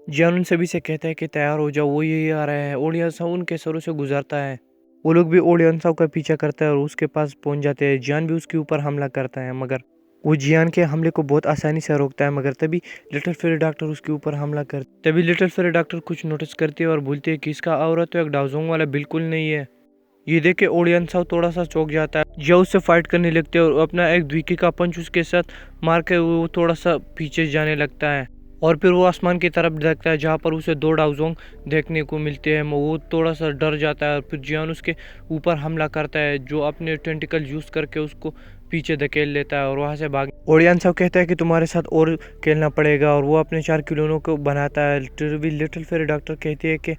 जियान उन सभी से कहता है कि तैयार हो जाओ, वो यही आ रहा है। ओलियान साहब उनके सरों से गुजरता है। वो लोग भी ओलियान साहब का पीछा करता है और उसके पास पहुंच जाते हैं। जियान भी उसके ऊपर हमला करता है, मगर वो जियान के हमले को बहुत आसानी से रोकता है। मगर तभी लिटिल फेरी डॉक्टर उसके ऊपर हमला करता है। तभी लिटिल फेरी डॉक्टर कुछ नोटिस करती है और बोलती है कि इसका औरत तो एक डाउजोंग वाला बिल्कुल नहीं है। ये देख के ओलियन साहब थोड़ा सा चौंक जाता है। जिया उससे फाइट करने लगते हैं और अपना एक द्विकी का पंच उसके साथ मार के वो थोड़ा सा पीछे जाने लगता है। और फिर वो आसमान की तरफ देखता है जहाँ पर उसे दो डाउजोंग देखने को मिलते हैं। वो थोड़ा सा डर जाता है और फिर जियान उसके ऊपर हमला करता है, जो अपने टेंटिकल यूज करके उसको पीछे धकेल लेता है और वहाँ से भाग। ओलियन साहब कहता है कि तुम्हारे साथ और खेलना पड़ेगा और वो अपने 4 खिलौनों को बनाता है। लिटिल फेरी डॉक्टर कहती है कि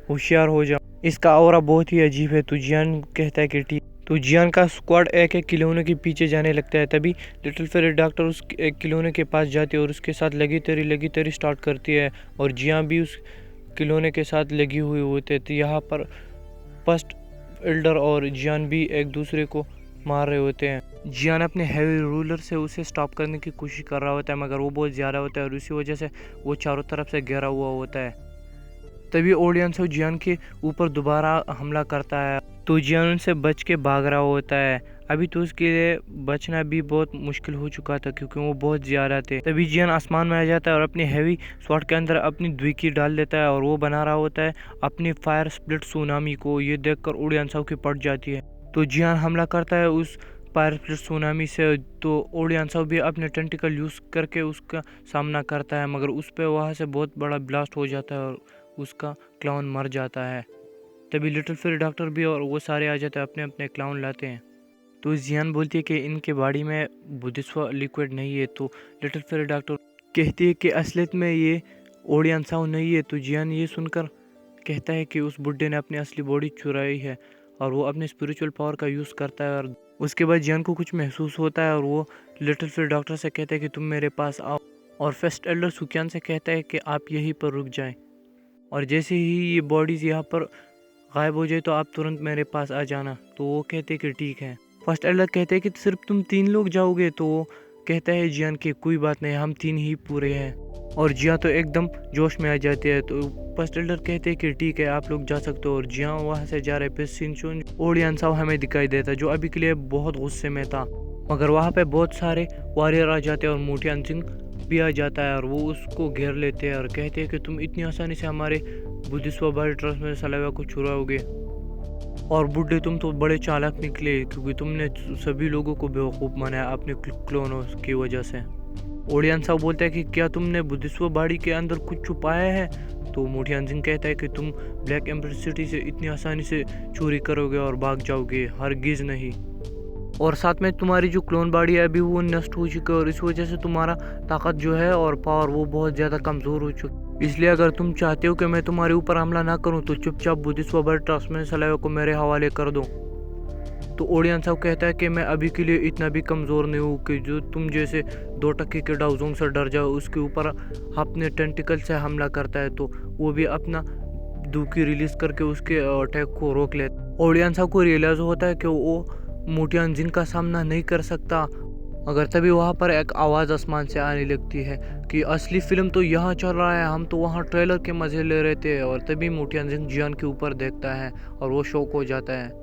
होशियार हो जाओ, इसका ऑरा बहुत ही अजीब है। तो जियान कहता है कि ठीक। तो जियान का स्क्वाड एक एक खिलौने के पीछे जाने लगता है। तभी लिटिल फेरी डॉक्टर उस एक खिलौने के पास जाती है और उसके साथ लगी तेरी स्टार्ट करती है। और जियान भी उस खिलौने के साथ लगी हुई होती है। तो यहाँ पर फर्स्ट एल्डर और जियान भी एक दूसरे को मार रहे होते हैं। जियान अपने हैवी रूलर से उसे स्टॉप करने की कोशिश कर रहा होता है, मगर वो बहुत ज़्यादा होता है और उसी वजह से वो चारों तरफ से घेरा हुआ होता है। तभी ओलियन साहब जियान के ऊपर दोबारा हमला करता है। तो जियान उनसे बच के भाग रहा होता है। अभी तो उसके लिए बचना भी बहुत मुश्किल हो चुका था क्योंकि वो बहुत ज़्यादा थे। तभी जियान आसमान में आ जाता है और अपनी हैवी स्वॉर्ड के अंदर अपनी द्विकी डाल देता है और वो बना रहा होता है अपनी फायर स्प्लिट सुनामी को। ये देखकर ओलियन साहब की पड़ जाती है। तो जियान हमला करता है उस फायर स्प्लिट सुनामी से। तो ओलियन साहब भी अपने टेंटिकल यूज़ करके उसका सामना करता है, मगर उस पर वहाँ से बहुत बड़ा ब्लास्ट हो जाता है और उसका क्लाउन मर जाता है। तभी लिटिल फेरी डॉक्टर भी और वो सारे आ जाते हैं, अपने अपने क्लाउन लाते हैं। तो जियान बोलती है कि इनके बॉडी में बुद्धिस्वा लिक्विड नहीं है। तो लिटिल फेरी डॉक्टर कहती है कि असलियत में ये ओलियन साहब नहीं है। तो जियान ये सुनकर कहता है कि उस बुड्ढे ने अपनी असली बॉडी चुराई है और वो अपने स्पिरिचुअल पावर का यूज़ करता है। और उसके बाद जियान को कुछ महसूस होता है और वो लिटिल फेरी डॉक्टर से कहता है कि तुम मेरे पास आओ। और फर्स्ट एल्डर सुकियान से कहता है कि आप यहीं पर रुक जाएं और जैसे ही ये बॉडीज़ यहाँ पर गायब हो जाए तो आप तुरंत मेरे पास आ जाना। तो वो कहते कि ठीक है। फर्स्ट एल्डर कहते हैं कि सिर्फ तुम 3 लोग जाओगे। तो वो कहता है जियान कि कोई बात नहीं, हम 3 ही पूरे हैं। और जिया तो एकदम जोश में आ जाते हैं। तो फर्स्ट एल्डर कहते हैं कि ठीक है, आप लोग जा सकते हो। और जिया वहाँ से जा रहे। फिर सिंचुन ओलियन साहब हमें दिखाई देता जो अभी के लिए बहुत गुस्से में था, मगर वहाँ पे बहुत सारे वॉरियर आ जाते हैं और मोटियान सिंह भी आ जाता है और वो उसको घेर लेते हैं और कहते हैं कि तुम इतनी आसानी से हमारे बुद्धिस्वा बॉडी ट्रस्ट में सलाइवा को चुराओगे। और बुड्ढे तुम तो बड़े चालाक निकले क्योंकि तुमने सभी लोगों को बेवकूफ़ बनाया अपने क्लोनों की वजह से। ओलियन साहब बोलता है कि क्या तुमने बुद्धिस्वा बॉडी के अंदर कुछ छुपाया है। तो मोटियान सिंह कहता है कि तुम ब्लैक एम्बर सिटी से इतनी आसानी से चोरी करोगे और भाग जाओगे, हरगिज़ नहीं। और साथ में तुम्हारी जो क्लोन बॉडी है अभी वो नष्ट हो चुकी है और इस वजह से तुम्हारा ताकत जो है और पावर वो बहुत ज़्यादा कमज़ोर हो चुकी। इसलिए अगर तुम चाहते हो कि मैं तुम्हारे ऊपर हमला ना करूं तो चुपचाप बुद्धिस्वा बॉडी ट्रस्ट में सलाइवा को मेरे हवाले कर दो। तो ओलियन साहब कहता है कि मैं अभी के लिए इतना भी कमज़ोर नहीं हूँ कि जो तुम जैसे 2 टक्के के डाउजोंग से डर जाओ। उसके ऊपर अपने टेंटिकल से हमला करता है तो वो भी अपना दूकी रिलीज करके उसके अटैक को रोक लेता। ओलियन साहब को रियलाइज होता है कि वो मोटियान जिन का सामना नहीं कर सकता। मगर तभी वहाँ पर एक आवाज़ आसमान से आने लगती है कि असली फिल्म तो यहाँ चल रहा है, हम तो वहाँ ट्रेलर के मज़े ले रहे थे। और तभी मोटियान जिन जियान के ऊपर देखता है और वो शॉक हो जाता है।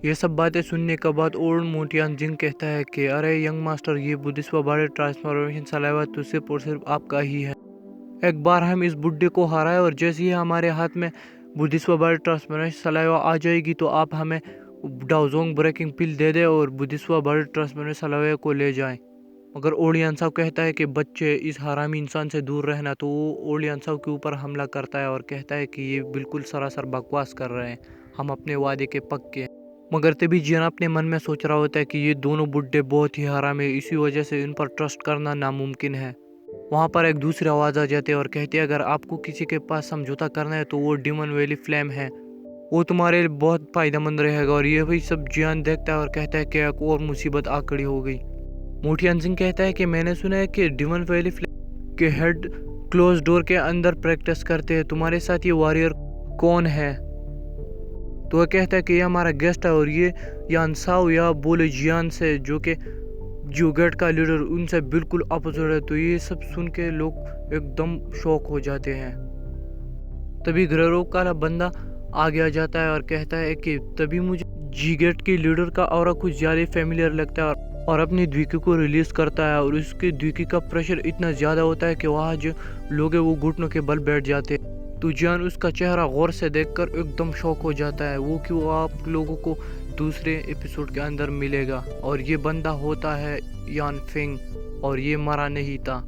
ये सब बातें सुनने के बाद ओल्ड मोटियान जिन कहता है कि अरे यंग मास्टर, ये बुद्धिस्वा बॉडी ट्रांसफॉर्मेशन सलाइवा तो सिर्फ और सिर्फ आपका ही है। एक बार हम इस बुड्ढे को हराए और जैसे ही हमारे हाथ में बुद्धिस्वा बॉडी ट्रांसफॉर्मेशन सलाइवा आ जाएगी तो आप हमें डाउजोंग ब्रेकिंग पिल दे दे और बुद्धिस्वा बॉडी ट्रांसफॉर्मेशन सलाइवा को ले जाएं। मगर ओलियन साहब कहता है कि बच्चे, इस हरामी इंसान से दूर रहना। तो वो ओलियन साहब के ऊपर हमला करता है और कहता है कि ये बिल्कुल सरासर बकवास कर रहे हैं, हम अपने वादे के पक्के हैं। मगर तभी जियान अपने मन में सोच रहा होता है कि ये दोनों बुड्ढे बहुत ही हरामी है, इसी वजह से इन पर ट्रस्ट करना नामुमकिन है। वहाँ पर एक दूसरी आवाज़ आ जाती है और कहती है अगर आपको किसी के पास समझौता करना है तो वो डिमन वैली फ्लेम है, वो तुम्हारे लिए बहुत फ़ायदेमंद रहेगा। और ये भी सब जियान देखता है और कहता है कि एक और मुसीबत आ खड़ी हो गई। मोटियान सिंह कहता है कि मैंने सुना है कि डिमन वैली फ्लेम के हेड क्लोज डोर के अंदर प्रैक्टिस करते हैं, तुम्हारे साथ ये वॉरियर कौन है। तो वह कहता है कि ये हमारा गेस्ट है और ये यान साओ या बोले जियान से, जो कि جو گیٹ کا لیڈر ان سے بالکل اپوزٹ ہے، تو یہ سب سن کے لوگ ایک دم شوک ہو جاتے ہیں۔ تبھی گریرو کا بندہ آگے آ جاتا ہے اور کہتا ہے کہ تبھی مجھے جی گیٹ کے لیڈر کا اورا کچھ زیادہ فیملیئر لگتا ہے، اور اپنی دویکی کو ریلیز کرتا ہے، اور اس کی دویکی کا پریشر اتنا زیادہ ہوتا ہے کہ وہاں جو لوگ ہیں وہ گھٹنوں کے بل بیٹھ جاتے ہیں۔ تو جیان اس کا چہرہ غور سے دیکھ کر ایک دم شوک ہو جاتا ہے، وہ کہ وہ آپ لوگوں کو دوسرے ایپیسوڈ کے اندر ملے گا، اور یہ بندہ ہوتا ہے یان فنگ، اور یہ مرا نہیں تھا۔